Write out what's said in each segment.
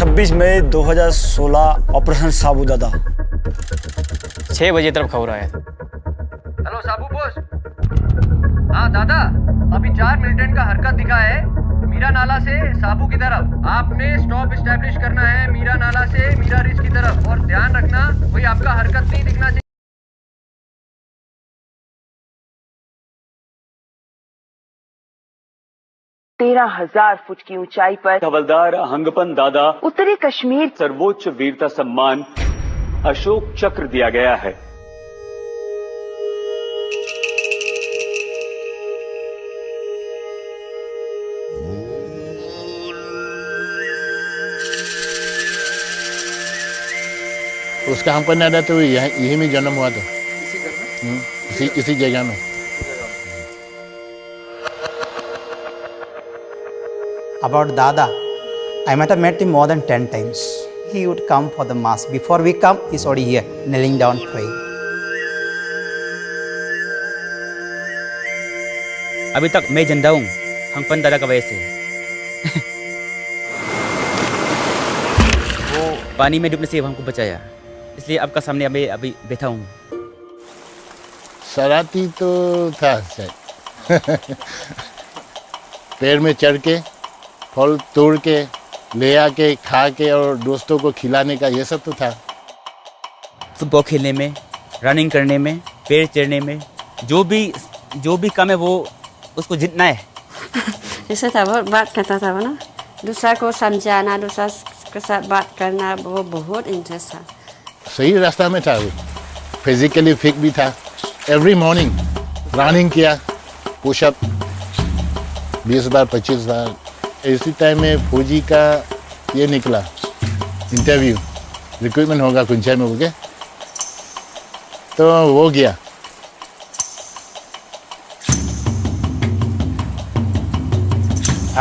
26 मई 2016 operation साबूदादा 6 बजे तरफ खबर आया था। हेलो साबू बोस। हाँ दादा, अभी 4 मिलिटेंट का हरकत दिखा है मीरा नाला से साबू की तरफ। आपने स्टॉप एस्टैब्लिश करना है मीरा नाला से मीरा रिज की तरफ, और ध्यान रखना कोई आपका हरकत नहीं दिखना चाहिए। 13,000 फुट की ऊंचाई पर हवलदार हंगपन दादा उत्तरी कश्मीर सर्वोच्च वीरता सम्मान अशोक चक्र दिया गया है। उसका हम पर ना था तो यही में जन्म हुआ था, इसी जगह में। About Dada, I might have met him more than 10 times. He would come for the mass. Before we come, he's already here, kneeling down, praying. अभी तक मैं जिंदा हूँ हंगपन दादा का वजह से। वो पानी में डूबने से हमको बचाया, इसलिए आपका सामने अभी बैठा हूँ। शरारती तो था शायद। पेड़ में चढ़ के फल तोड़ के ले आके खा के और दोस्तों को खिलाने का ये सब तो था। फुटबॉल खेलने में, रनिंग करने में, पेड़ चढ़ने में, जो भी काम है वो उसको जीतना है। जैसे था बहुत बात करता था वो ना, दूसरा को समझाना, दूसरा के साथ बात करना, वो बहुत इंटरेस्ट था। सही रास्ता में था वो, फिजिकली फिट भी था। एवरी मॉर्निंग रनिंग किया, पुशअप 20 बार 25 बार। इसी टाइम में फौजी का ये निकला इंटरव्यू, रिक्रूटमेंट होगा कुंचाई में बोल के, तो वो गया।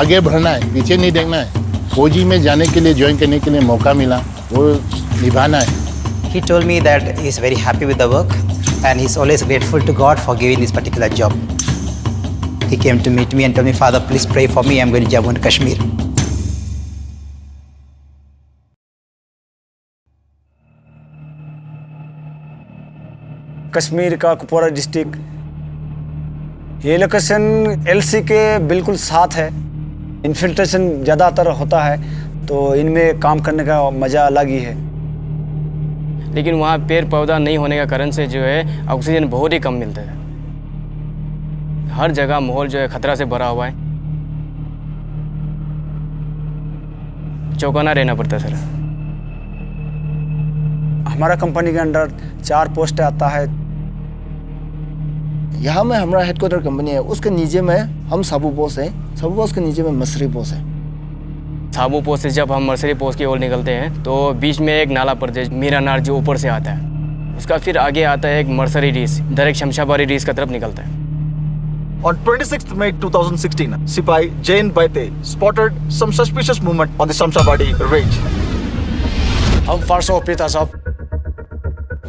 आगे बढ़ना है, पीछे नहीं देखना है। फौजी में जाने के लिए, ज्वाइन करने के लिए मौका मिला, वो निभाना है। He told me that he's very happy with the work and he's always grateful to God for giving this particular job. He came to meet me and told me, Father, please pray for me. I'm going to Jammu and Kashmir. Kashmir का Kupwara district, ये location LC के बिल्कुल साथ है। Infiltration ज़्यादातर होता है, तो इनमें काम करने का मज़ा अलग ही है। लेकिन वहाँ पेड़ पौधा नहीं होने का कारण से जो है ऑक्सीजन बहुत ही कम मिलता है। हर जगह माहौल जो है खतरा से भरा हुआ है, चौकन्ना रहना पड़ता है सर। हमारा कंपनी के अंडर 4 पोस्ट आता है। यहाँ में हमारा हेडक्वार्टर कंपनी है, उसके नीचे में हम साबू पोस्ट है, साबू पोस्ट के नीचे में मसरी पोस्ट है। साबू पोस्ट से जब हम मर्सरी पोस्ट की ओर निकलते हैं तो बीच में एक नाला प्रदेश मीरा नार जो ऊपर से आता है, उसका फिर आगे आता है एक मर्सरी रीस, डायरेक्ट शमशाबारी रीस की तरफ निकलता है। On 26th May 2016, Sipai Jain Baite spotted some suspicious movement on the Shamshabadi range. हम फारसो पीता साहब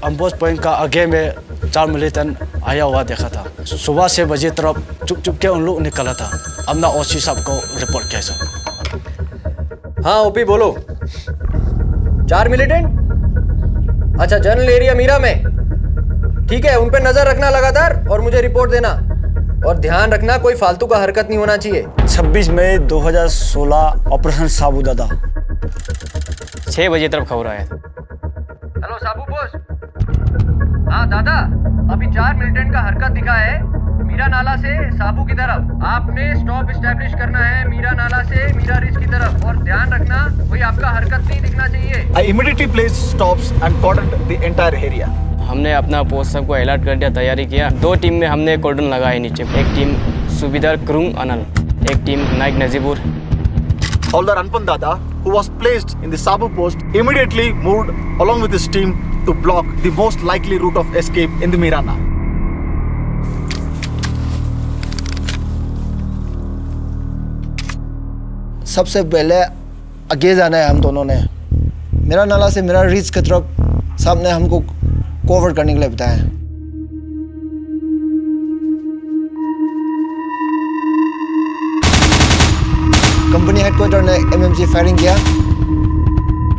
अम्बोज पॉइंट का आगे में 4 मिलिटेंट आया हुआ देखा था। सुबह 6 बजे तरफ चुप के उन लोग निकला था। हमने ओसी साहब को रिपोर्ट किया साहब। हाँ ओपी बोलो। 4 मिलिटेंट? अच्छा, जनरल एरिया मीरा में। ठीक है, उन पे नजर रखना लगातार और मुझे रिपोर्ट देना, और ध्यान रखना कोई फालतू का हरकत नहीं होना चाहिए। 26 मई 2016 ऑपरेशन साबूदादा 6 बजे तरफ खबर आया था। हेलो साबू बोस। हाँ दादा, अभी 4 मिलिटेंट का हरकत दिखा है मीरा नाला से साबू की तरफ। आपने स्टॉप एस्टैब्लिश करना है मीरा नाला से मीरा रिज की तरफ, और ध्यान रखना कोई आपका हरकत नहीं दिखना चाहिए। I immediately placed stops and cordoned the entire area. हमने अपना पोस्ट सबको अलर्ट कर दिया, तैयारी किया। 2 टीम में हमने कॉर्डन लगाए नीचे। एक टीम सुबेदार क्रुंग अनल, एक team Naik Najibur. Haldar Anpan Dada, who was placed in the Sabu post, immediately moved along with his team to block the most likely route of escape in the Mirana. सबसे पहले आगे जाना है हम दोनों ने। मेरा नाला से मेरा रिच की तरफ साहब ने हमको कवर करने के लिए बताया। कंपनी हेडक्वार्टर ने एमएमजी फायरिंग किया।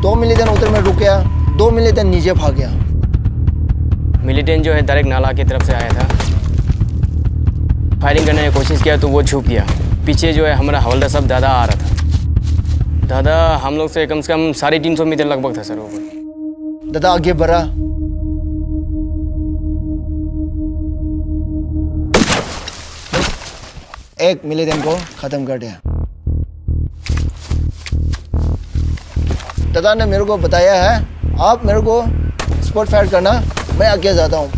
2 मिलियन उधर में रुक गया, 2 मिलियन नीचे भाग गया। मिलिटेंट जो है डायरेक्ट नाला की तरफ से आया था, फायरिंग करने की कोशिश किया तो वो छुप गया। पीछे जो है हमारा हवलदार साहब दादा आ रहा था। दादा हम लोग से कम 350 मीटर लगभग था सर वो। दादा आगे बढ़ा, एक मिलियन को खत्म कर दिया। दादा ने मेरे को बताया है, आप मेरे को स्पॉट फायर करना, मैं आगे जाता हूँ।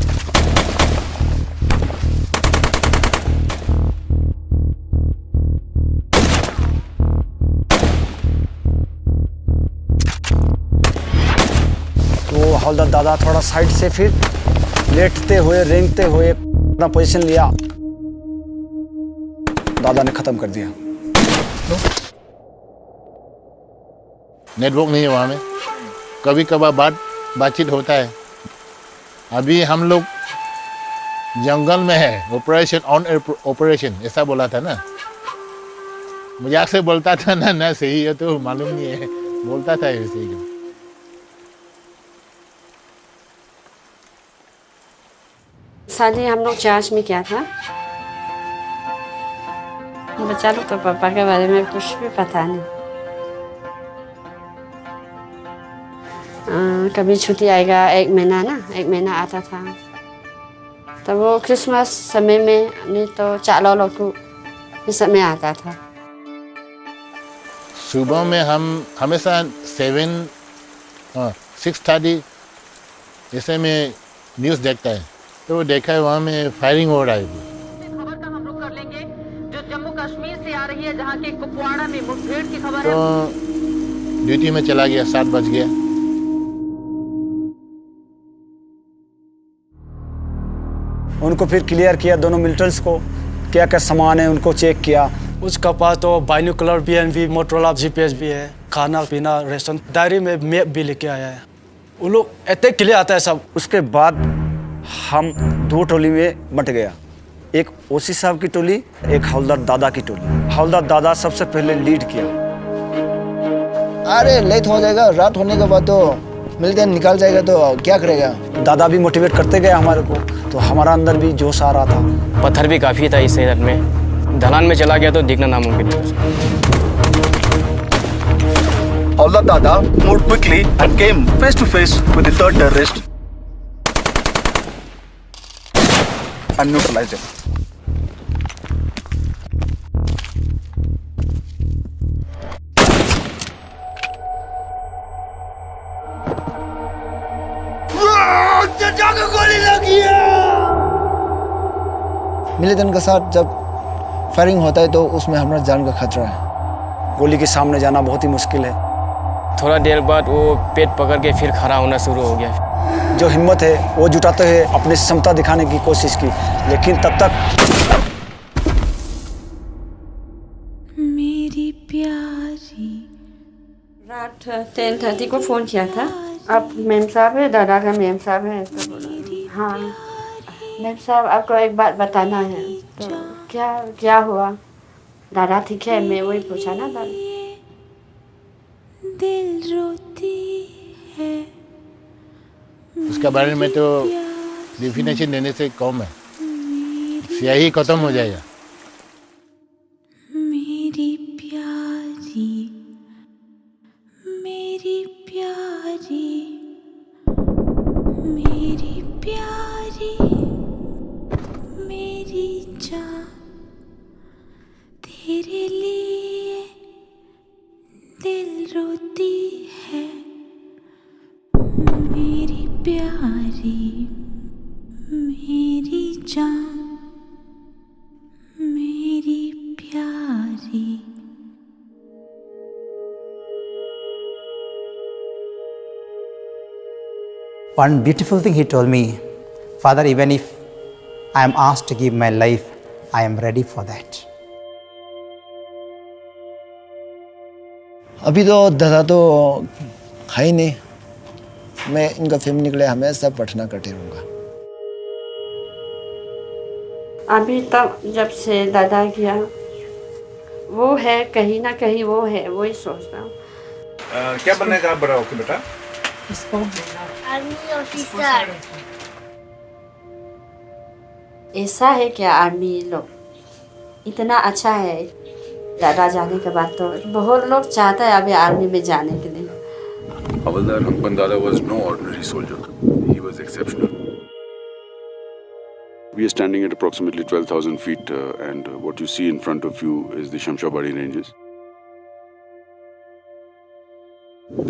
तो हवलदार दादा थोड़ा साइड से फिर लेटते हुए रेंगते हुए अपना पोजीशन लिया, दादा ने खत्म कर दिया। नेटवर्क नहीं है वहाँ में, कभी कभार बातचीत होता है। अभी हम लोग जंगल में है, ऑपरेशन ऑन ऑपरेशन ऐसा बोला था ना, मजाक से बोलता था ना सही है तो मालूम नहीं है, बोलता था ऐसे ही। शादी हम लोग चर्च में किया था। बच्चा लोग तो पापा के बारे में कुछ भी पता नहीं। कभी छुट्टी आएगा, 1 महीना आता था। तो वो क्रिसमस समय में नहीं तो चालो लोग इस समय आता था। सुबह में हम हमेशा 6:30 ऐसे में न्यूज़ देखता है, तो देखा है वहाँ में फायरिंग हो रहा है। खबर का हम रुख कर लेंगे जो जम्मू कश्मीर से आ रही है, जहाँ के कुपवाड़ा में मुठभेड़ की खबर है। तो ड्यूटी में चला गया, 7 बज गया। उनको फिर क्लियर किया, दोनों मिलिटेंट्स को क्या क्या सामान है उनको चेक किया। उसका पास तो बाइनोकुलर भी, मोटरोला GPS भी है, खाना पीना रेस्टोरेंट, डायरी में मैप भी लेके आया है। वो लोग इतने क्लियर आता है सब। उसके बाद हम 2 टोली में बंट गया, एक ओसी साहब की टोली, एक हवलदार दादा की टोली। हवलदार दादा सबसे पहले लीड किया। अरे लेट हो जाएगा, रात होने के बाद तो मिलियन निकाल जाएगा तो क्या करेगा। दादा भी मोटिवेट करते गए हमारे को, तो हमारा अंदर भी जोश आ रहा था। पत्थर भी काफ़ी था इस शहर में, ढलान में चला गया तो दिखना नामुमकिन है। Hawldaar Dada moved quickly and came face to face with the third terrorist and neutralized him. Million के साथ जब फायरिंग होता है तो उसमें हमारा जान का खतरा है। गोली के सामने जाना बहुत ही मुश्किल है। थोड़ा देर बाद वो पेट पकड़ के फिर खड़ा होना शुरू हो गया। जो हिम्मत है वो जुटाते हुए अपनी क्षमता दिखाने की कोशिश की, लेकिन तब तक मेरी प्यारी रात 10:30 को फ़ोन किया था। अब मेम साहब है, दादा का मेम साहब है, तो बोला हाँ मेम साहब आपको एक बात बताना है। तो क्या हुआ? दादा ठीक है, मैं वही पूछा ना दादा। दिल रोती है। उसके बारे में तो डिफिनेशन देने से कम है, स्याही खत्म हो जाएगा। मेरी प्यारी, मेरी प्यारी, मेरी प्यारी, मेरी जान, तेरे लिए दिल रोती है। मेरी प्यारी, मेरी जान, मेरी प्यारी। One beautiful thing he told me, Father, even if I am asked to give my life, I am ready for that. अभी तो दादा तो है ही नहीं, मैं इनका फैमिली के लिए हमेशा प्रार्थना करते रहूँगा। अभी तक जब से दादा किया वो है, कहीं ना कहीं वो है, वही सोचता हूँ। क्या बनने का बड़ा होके बेटा? Army officer. ऐसा है क्या आर्मी लोग इतना अच्छा है। दादा जाने के बाद तो बहुत लोग चाहता है अभी आर्मी में जाने के लिए। Havaldar Hampan Dada was no ordinary soldier. He was exceptional. We are standing at approximately 12,000 feet and what you see in front of you is the Shamshabari ranges.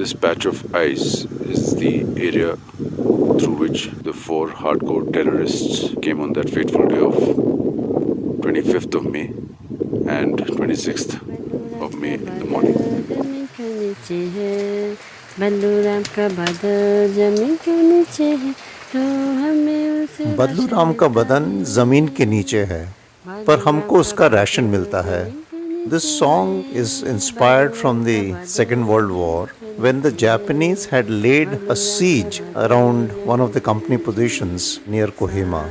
This patch of ice is the area through which the 4 hardcore terrorists came on that fateful day of 25th of May and 26th of May in the morning. बदलू राम का बदन जमीन के नीचे है, पर हमको उसका राशन मिलता है. This song is inspired from the Second World War when the Japanese had laid a siege around one of the company positions near Kohima.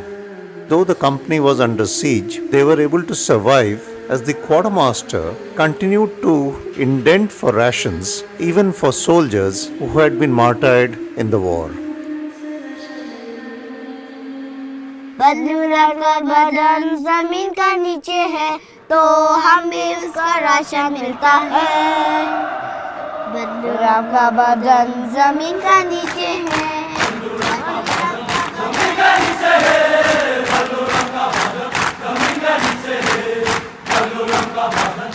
Though the company was under siege, they were able to survive as the quartermaster continued to indent for rations even for soldiers who had been martyred in the war. बदलू राम का बदन जमीन का नीचे है तो हमें उसका राशन मिलता है. बदलू राम का बदन जमीन का नीचे है. बदलू राम का बदन